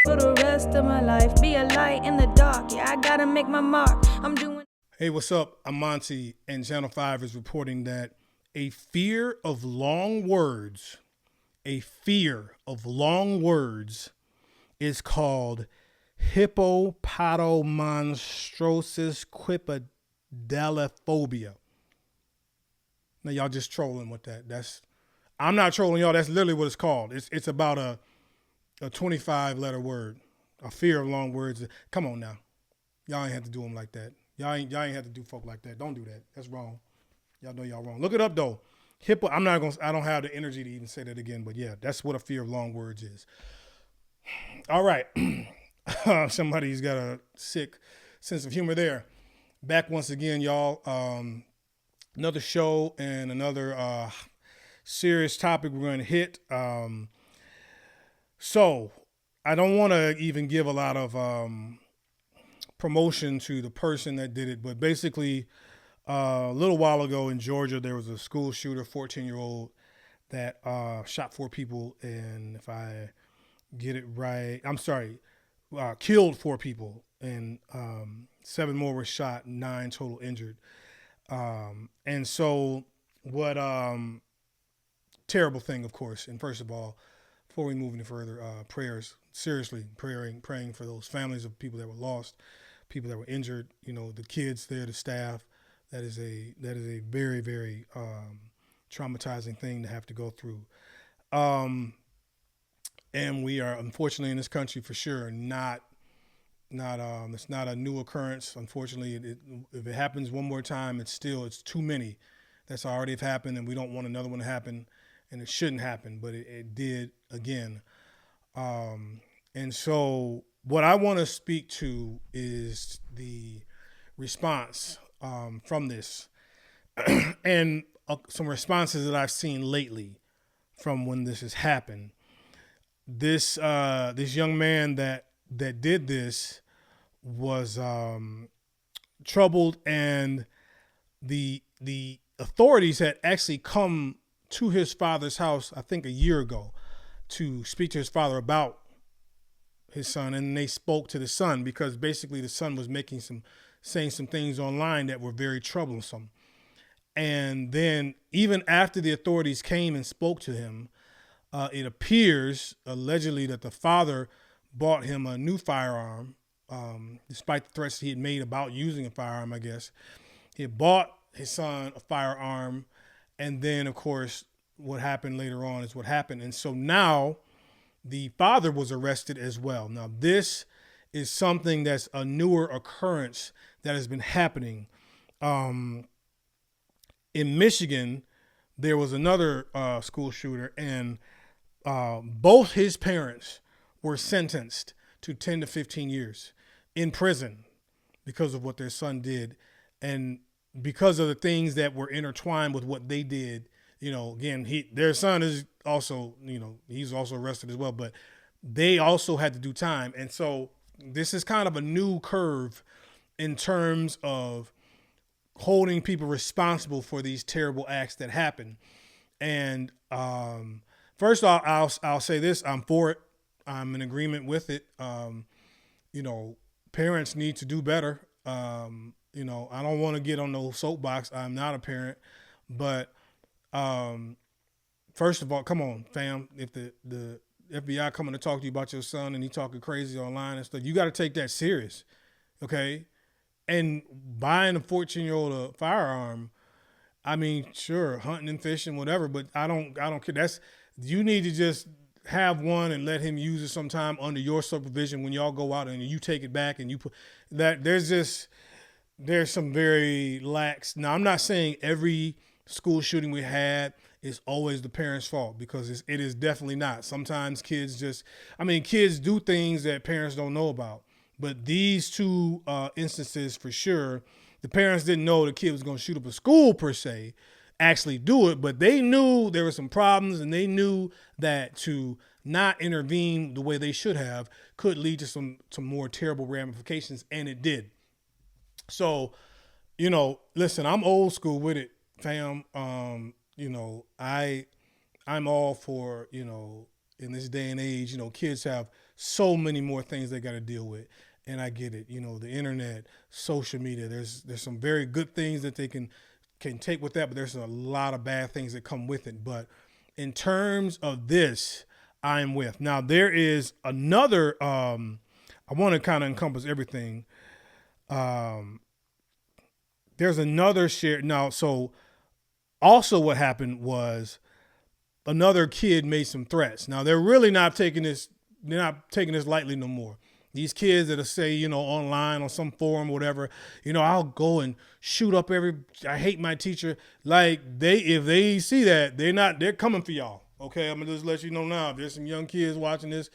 For the rest of my life, be a light in the dark. Yeah, I gotta make my mark. I'm doing. Hey, what's up? I'm Monty, and Channel 5 is reporting that a fear of long words, a fear of long words is called hippopotomonstrosis quipedalophobia. Now, y'all just trolling with that. I'm not trolling y'all. That's literally what it's called. It's about a 25 letter word, a fear of long words. Come on now. Y'all ain't have to do them like that. Y'all ain't have to do folk like that. Don't do that. That's wrong. Y'all know y'all wrong. Look it up though. I don't have the energy to even say that again, but yeah, that's what a fear of long words is. All right. Somebody's got a sick sense of humor there. Back once again, y'all. Another show and another serious topic we're going to hit. So I don't want to even give a lot of promotion to the person that did it, but basically a little while ago in Georgia, there was a school shooter, 14-year-old, that shot 4 people, and if I get it right, I'm sorry, killed 4 people, and 7 more were shot, 9 total injured. And so what, terrible thing, of course. And first of all, before we move any further, prayers, seriously praying for those families of people that were lost, people that were injured, the kids there, the staff. That is a very, very traumatizing thing to have to go through. And we are, unfortunately, in this country for sure, it's not a new occurrence. Unfortunately, if it happens one more time, it's too many that's already have happened, and we don't want another one to happen, and it shouldn't happen, but it did again. And so what I want to speak to is the response from this and some responses that I've seen lately from when this has happened. This young man that did this was troubled, and the authorities had actually come to his father's house, I think a year ago, to speak to his father about his son, and they spoke to the son because basically the son was saying some things online that were very troublesome. And then even after the authorities came and spoke to him, it appears allegedly that the father bought him a new firearm, despite the threats he had made about using a firearm, I guess. He had bought his son a firearm, and then, of course, what happened later on is what happened. And so now the father was arrested as well. Now, this is something that's a newer occurrence that has been happening. In Michigan, there was another school shooter, and both his parents were sentenced to 10 to 15 years in prison because of what their son did. And because of the things that were intertwined with what they did, again, their son is also, he's also arrested as well, but they also had to do time. And so this is kind of a new curve in terms of holding people responsible for these terrible acts that happen. And first I'll say this, I'm for it. I'm in agreement with it. Parents need to do better. I don't want to get on no soapbox. I'm not a parent, but first of all, come on, fam. If the FBI coming to talk to you about your son and he talking crazy online and stuff, you got to take that serious, okay? And buying a 14-year-old a firearm, I mean, sure, hunting and fishing, whatever, but I don't care. You need to just have one and let him use it sometime under your supervision when y'all go out and you take it back and you put that. There's some very lax. Now, I'm not saying every school shooting we had is always the parents' fault, because it is definitely not. Sometimes kids do things that parents don't know about. But these 2 instances for sure, the parents didn't know the kid was going to shoot up a school per se, actually do it, but they knew there were some problems, and they knew that to not intervene the way they should have could lead to some more terrible ramifications, and it did. So, listen, I'm old school with it, fam. I'm all for, in this day and age, kids have so many more things they got to deal with. And I get it, the internet, social media. There's some very good things that they can take with that, but there's a lot of bad things that come with it. But in terms of this, I'm with. Now there is another. I want to kind of encompass everything. There's another share now. So also what happened was another kid made some threats. Now they're really not taking this. They're not taking this lightly no more. These kids that'll say, online on some forum or whatever, I'll go and shoot up I hate my teacher. Like if they see that, they're coming for y'all. Okay. I'm gonna just let you know now, if there's some young kids watching this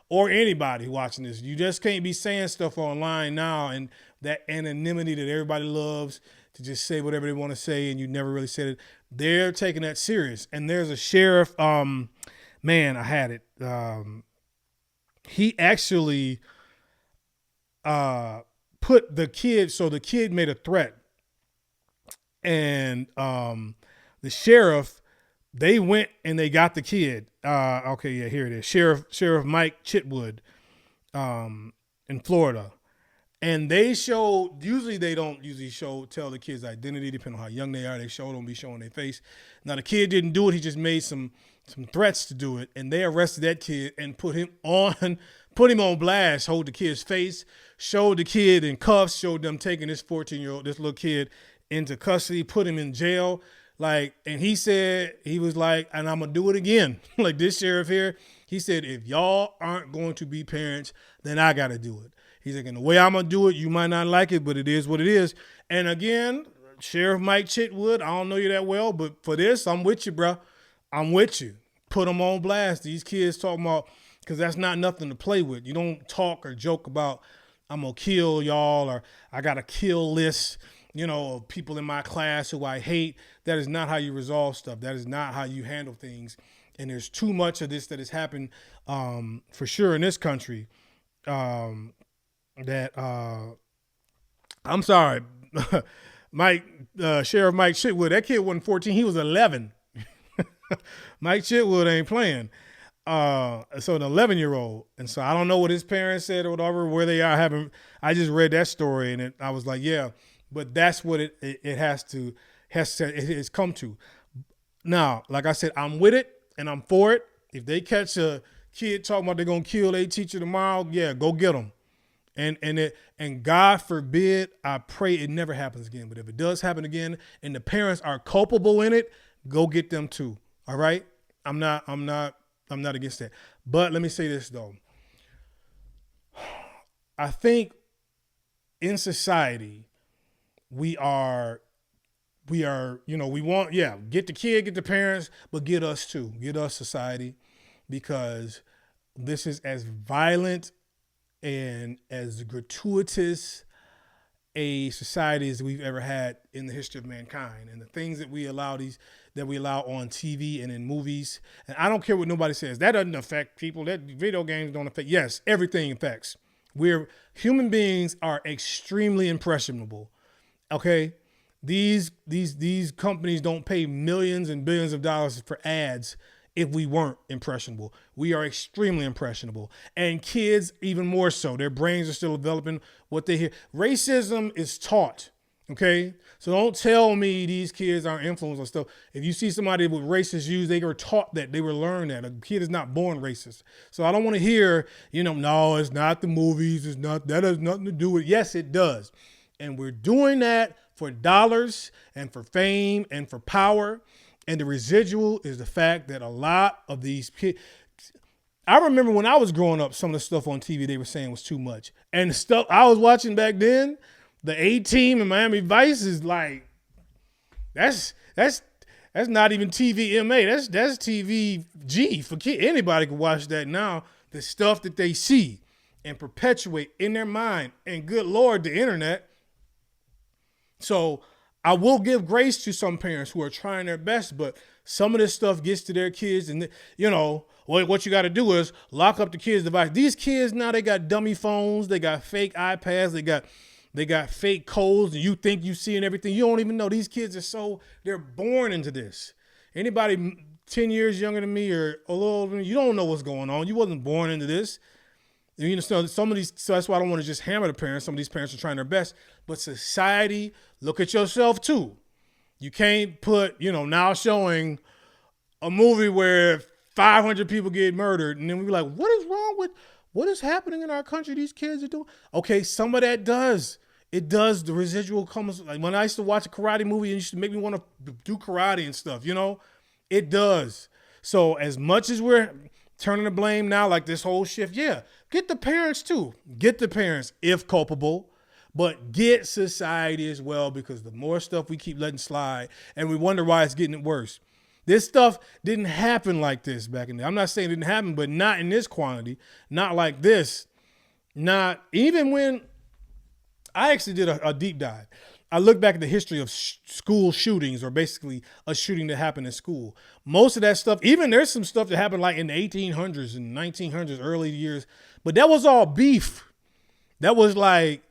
or anybody watching this, you just can't be saying stuff online now. And that anonymity that everybody loves to just say whatever they want to say. And you never really said it. They're taking that serious. And there's a sheriff, man, I had it. He actually, put the kid, so the kid made a threat, and the sheriff, they went and they got the kid. Okay, yeah, here it is. Sheriff Mike Chitwood, in Florida. And they showed, usually they don't tell the kid's identity, depending on how young they are. They don't be showing their face. Now the kid didn't do it. He just made some threats to do it. And they arrested that kid and put him on blast, hold the kid's face, showed the kid in cuffs, showed them taking this 14-year-old, this little kid into custody, put him in jail. And he said, he was like, and I'm going to do it again. Like this sheriff here, he said, if y'all aren't going to be parents, then I got to do it. He's like, and the way I'm going to do it, you might not like it, but it is what it is. And again, Sheriff Mike Chitwood, I don't know you that well, but for this, I'm with you, bro. I'm with you. Put them on blast. These kids talking about, because that's not nothing to play with. You don't talk or joke about, I'm going to kill y'all, or I got a kill list, of people in my class who I hate. That is not how you resolve stuff. That is not how you handle things. And there's too much of this that has happened, for sure, in this country. I'm sorry, Sheriff Mike Chitwood, that kid wasn't 14, he was 11. Mike Chitwood ain't playing. So an 11-year-old. And so I don't know what his parents said or whatever, where they are. I just read that story and I was like, yeah, but that's what it has come to. Now, like I said, I'm with it and I'm for it. If they catch a kid talking about they're going to kill their teacher tomorrow, yeah, go get them. And God forbid, I pray it never happens again. But if it does happen again and the parents are culpable in it, go get them too. All right. I'm not against that. But let me say this though. I think in society, we want, get the kid, get the parents, but get us too. Get us, society, because this is as violent and as gratuitous a society as we've ever had in the history of mankind. And the things that we allow on TV and in movies, and I don't care what nobody says, that doesn't affect people, that video games don't affect. Yes, everything affects. Human beings are extremely impressionable. Okay. These companies don't pay millions and billions of dollars for ads if we weren't impressionable. We are extremely impressionable. And kids even more so. Their brains are still developing what they hear. Racism is taught. Okay. So don't tell me these kids aren't influenced on stuff. If you see somebody with racist views, they were taught that, they were learned that. A kid is not born racist. So I don't want to hear, no, it's not the movies. That has nothing to do with it. Yes, it does. And we're doing that for dollars and for fame and for power. And the residual is the fact that a lot of these kids, I remember when I was growing up, some of the stuff on TV they were saying was too much. And the stuff I was watching back then, the A-Team and Miami Vice is like, that's not even TVMA. That's TVG for kids. Anybody can watch that now. The stuff that they see and perpetuate in their mind, and good Lord, the internet. So I will give grace to some parents who are trying their best, but some of this stuff gets to their kids, and what you got to do is lock up the kids' device. These kids now, they got dummy phones, they got fake iPads, they got fake codes, and you think you seeing everything. You don't even know. These kids they're born into this. Anybody 10 years younger than me or a little older than me, you don't know what's going on. You wasn't born into this. You know, so some of these, so that's why I don't want to just hammer the parents. Some of these parents are trying their best, but society, look at yourself too. You can't put, now showing a movie where 500 people get murdered, and then we be like, what is wrong with what is happening in our country? These kids are doing. Okay, some of that does. It does. The residual comes. Like when I used to watch a karate movie, and it used to make me want to do karate and stuff. It does. So as much as we're turning the blame now, like this whole shift, yeah, get the parents too. Get the parents if culpable, but get society as well, because the more stuff we keep letting slide, and we wonder why it's getting worse. This stuff didn't happen like this back in the day. I'm not saying it didn't happen, but not in this quantity, not like this. Not even when I actually did a deep dive. I looked back at the history of school shootings, or basically a shooting that happened in school. Most of that stuff, even there's some stuff that happened like in the 1800s and 1900s, early years, but that was all beef. That was like,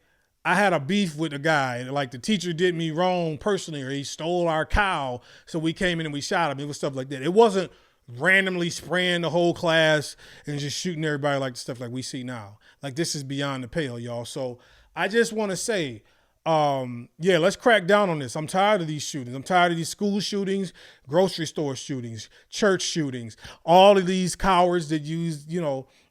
I had a beef with a guy, like the teacher did me wrong personally, or he stole our cow, so we came in and we shot him. It was stuff like that. It wasn't randomly spraying the whole class and just shooting everybody like the stuff like we see now. Like, this is beyond the pale, y'all. So I just want to say, let's crack down on this. I'm tired of these shootings. I'm tired of these school shootings, grocery store shootings, church shootings, all of these cowards that use,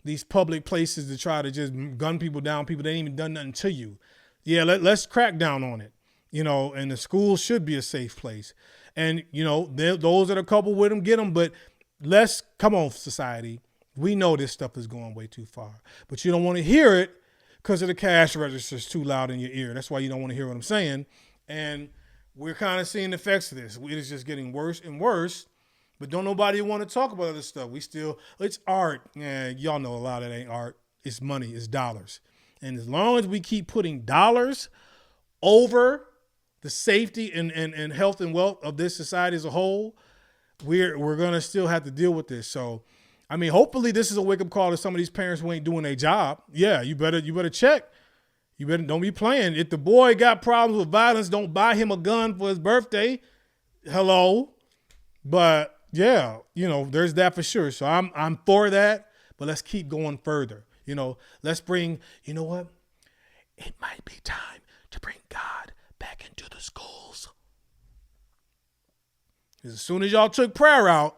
these public places to try to just gun people down, people that ain't even done nothing to you. Yeah, let's crack down on it, and the school should be a safe place. And, those that are coupled with them, get them. But come on, society. We know this stuff is going way too far, but you don't want to hear it because of the cash register is too loud in your ear. That's why you don't want to hear what I'm saying. And we're kind of seeing the effects of this. It is just getting worse and worse, but don't nobody want to talk about other stuff. It's art. Yeah, y'all know a lot of it ain't art. It's money, it's dollars. And as long as we keep putting dollars over the safety and health and wealth of this society as a whole, we're going to still have to deal with this. So, I mean, hopefully this is a wake-up call to some of these parents who ain't doing their job. Yeah, you better check. Don't be playing. If the boy got problems with violence, don't buy him a gun for his birthday. Hello. But yeah, there's that for sure. So I'm for that, but let's keep going further. Let's bring, what? It might be time to bring God back into the schools. Because as soon as y'all took prayer out,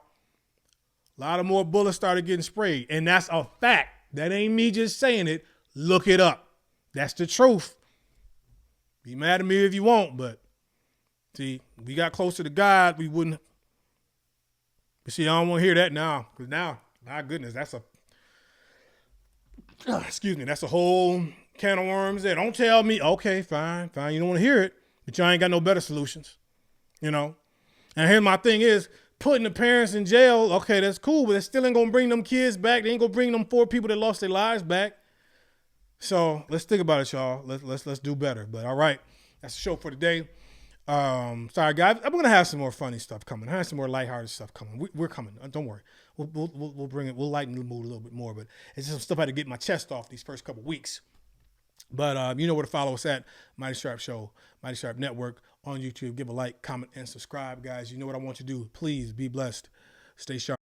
a lot of more bullets started getting sprayed. And that's a fact. That ain't me just saying it. Look it up. That's the truth. Be mad at me if you want, but see, we got closer to God, we wouldn't. But see, I don't want to hear that now. Because now, my goodness, that's a whole can of worms there. Don't tell me, okay, fine. You don't want to hear it, but y'all ain't got no better solutions, And here's my thing is, putting the parents in jail, okay, that's cool, but it still ain't going to bring them kids back. They ain't going to bring them 4 people that lost their lives back. So let's think about it, y'all. Let's do better. But all right, that's the show for today. Sorry, guys. I'm going to have some more funny stuff coming. I have some more lighthearted stuff coming. We're coming. Don't worry. We'll bring it. We'll lighten the mood a little bit more, but it's just some stuff I had to get my chest off these first couple weeks. But you know where to follow us at. Mighty Sharp Show, Mighty Sharp Network on YouTube. Give a like, comment, and subscribe, guys. You know what I want you to do. Please be blessed. Stay sharp.